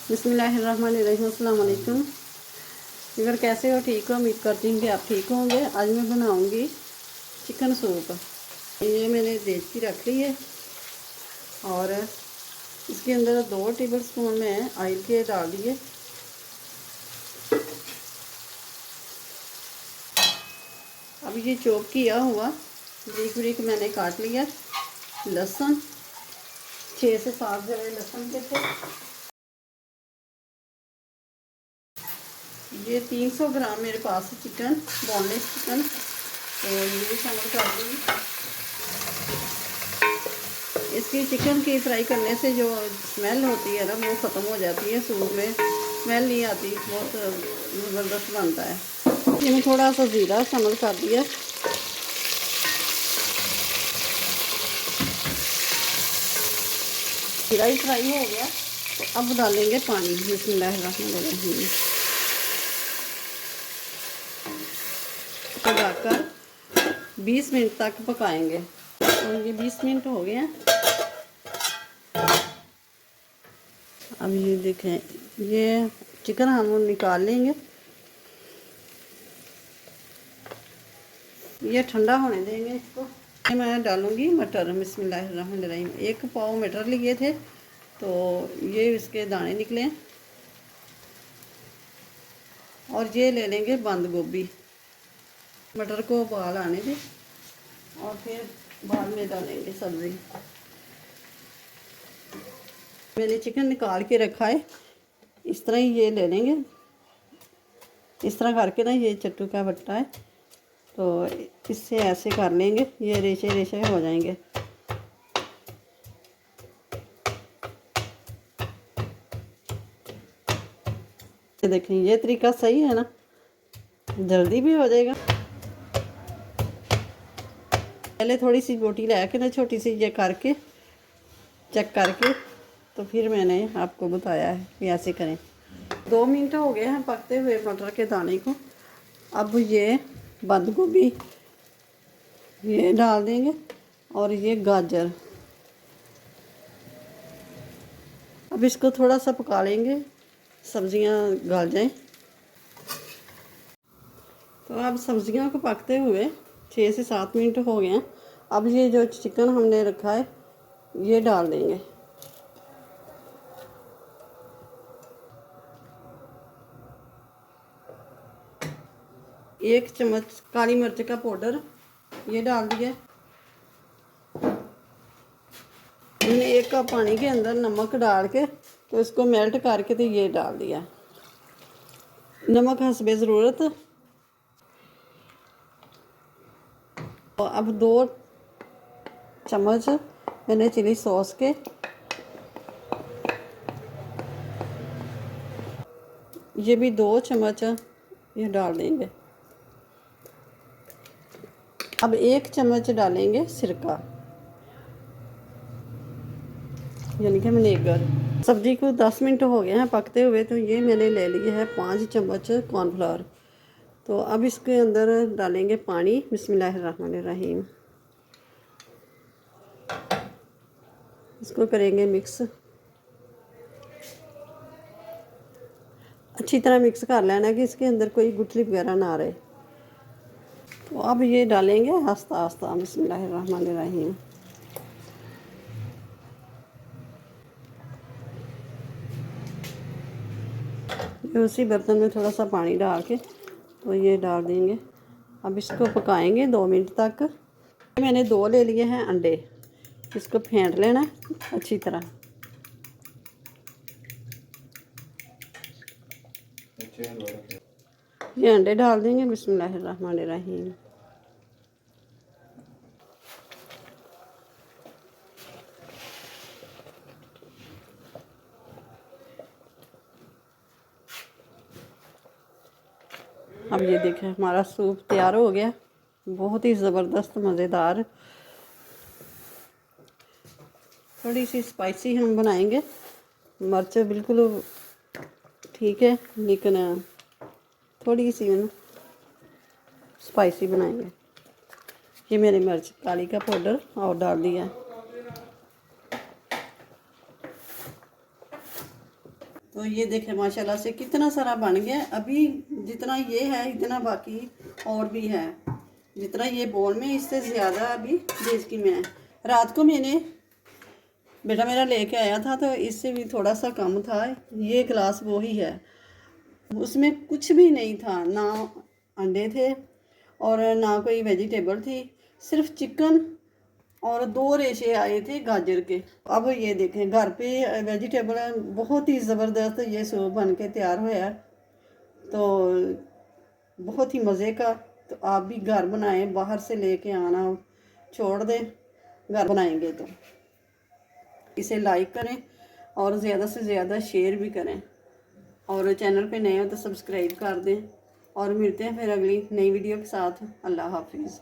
बिस्मिल्लाहिर्रहमानिर्रहीम। अस्सलाम वालेकुम। अगर कैसे हो, ठीक हो? उम्मीद करती हूँ कि आप ठीक होंगे। आज मैं बनाऊँगी चिकन सूप। ये मैंने देसी रख ली है और इसके अंदर 2 टेबल स्पून में ऑयल के डाल दिए। अब ये चॉप किया हुआ ब्रीक ब्रीक मैंने काट लिया लहसुन, 6 से 7 जवे लहसुन के थे। ये 300 ग्राम मेरे पास चिकन, बोनलेस चिकन, तो ये भी शामिल कर दूँगी। इसकी चिकन की फ्राई करने से जो स्मेल होती है ना, वो ख़त्म हो जाती है। सूप में स्मेल नहीं आती, बहुत ज़बरदस्त बनता है। इसमें थोड़ा सा ज़ीरा शामिल कर दिया। ज़ीरा ही फ्राई हो गया तो अब डालेंगे पानी। बिस्मिल्लाहिर्रहमानिर्रहीम। पकाकर 20 मिनट तक पकाएंगे। तो ये 20 मिनट हो गए हैं। अब ये देखें, ये चिकन हम निकाल लेंगे। ये ठंडा होने देंगे इसको। मैं डालूंगी मटर। बिस्मिल्लाहिर्रहमानिर्रहीम। 1 पाव मटर लिए थे तो ये इसके दाने निकले। और ये ले लेंगे बंद गोभी। मटर को उबाल आने दें और फिर बाद में डालेंगे सब्ज़ी। मैंने चिकन निकाल के रखा है। इस तरह ही ये ले लेंगे। इस तरह करके ना, ये चट्टू का बट्टा है तो इससे ऐसे कर लेंगे, ये रेशे रेशे हो जाएंगे। देखें, ये तरीका सही है ना, जल्दी भी हो जाएगा। पहले थोड़ी सी बोटी लेके ना, छोटी सी ये करके चेक करके, तो फिर मैंने आपको बताया है कि ऐसे करें। 2 मिनट हो गए हैं पकते हुए मटर के दाने को। अब ये बंद गोभी ये डाल देंगे और ये गाजर। अब इसको थोड़ा सा पका लेंगे, सब्जियां गल जाएं। तो अब सब्जियों को पकते हुए 6 से 7 मिनट हो गए हैं। अब ये जो चिकन हमने रखा है ये डाल देंगे। एक चम्मच काली मिर्च का पाउडर ये डाल दिया। मैंने 1 कप पानी के अंदर नमक डाल के तो इसको मेल्ट करके तो ये डाल दिया। नमक हस्बे ज़रूरत। और अब 2 चम्मच मैंने चिली सॉस के, ये भी 2 चम्मच ये डाल देंगे। अब 1 चम्मच डालेंगे सिरका, यानी कि विनेगर। सब्जी को 10 मिनट हो गए हैं पकते हुए, तो ये मैंने ले लिया है 5 चम्मच कॉर्नफ्लावर। तो अब इसके अंदर डालेंगे पानी। बिस्मिल्लाहिर्रहमानिर्रहीम। इसको करेंगे मिक्स। अच्छी तरह मिक्स कर लेना कि इसके अंदर कोई गुठली वगैरह ना रहे। तो अब ये डालेंगे आस्ता आस्ता। बिस्मिल्लाहिर्रहमानिर्रहीम। उसी बर्तन में थोड़ा सा पानी डाल के तो ये डाल देंगे। अब इसको पकाएंगे 2 मिनट तक। मैंने 2 ले लिए हैं अंडे, इसको फेंट लेना अच्छी तरह। ये अंडे डाल देंगे। बिस्मिल्लाहिर्रहमानिर्रहीम। अब ये देखें, हमारा सूप तैयार हो गया। बहुत ही ज़बरदस्त मज़ेदार। थोड़ी सी स्पाइसी हम बनाएंगे। मिर्च बिल्कुल ठीक है, लेकिन थोड़ी सी ना स्पाइसी बनाएंगे। ये मेरी मिर्च काली का पाउडर और डाल दिया। तो ये देखें माशाल्लाह से कितना सारा बन गया। अभी जितना ये है इतना बाकी और भी है, जितना ये बोल में इससे ज़्यादा अभी बेचकी में है। रात को मैंने बेटा मेरा लेके आया था तो इससे भी थोड़ा सा कम था। ये गिलास वो ही है, उसमें कुछ भी नहीं था, ना अंडे थे और ना कोई वेजिटेबल थी, सिर्फ चिकन और 2 रेशे आए थे गाजर के। अब ये देखें घर पे वेजिटेबल बहुत ही ज़बरदस्त ये सूप बन के तैयार होया, तो बहुत ही मज़े का। तो आप भी घर बनाएं, बाहर से लेके आना छोड़ दें, घर बनाएंगे तो। इसे लाइक करें और ज़्यादा से ज़्यादा शेयर भी करें, और चैनल पे नए हो तो सब्सक्राइब कर दें। और मिलते हैं फिर अगली नई वीडियो के साथ। अल्लाह हाफिज़।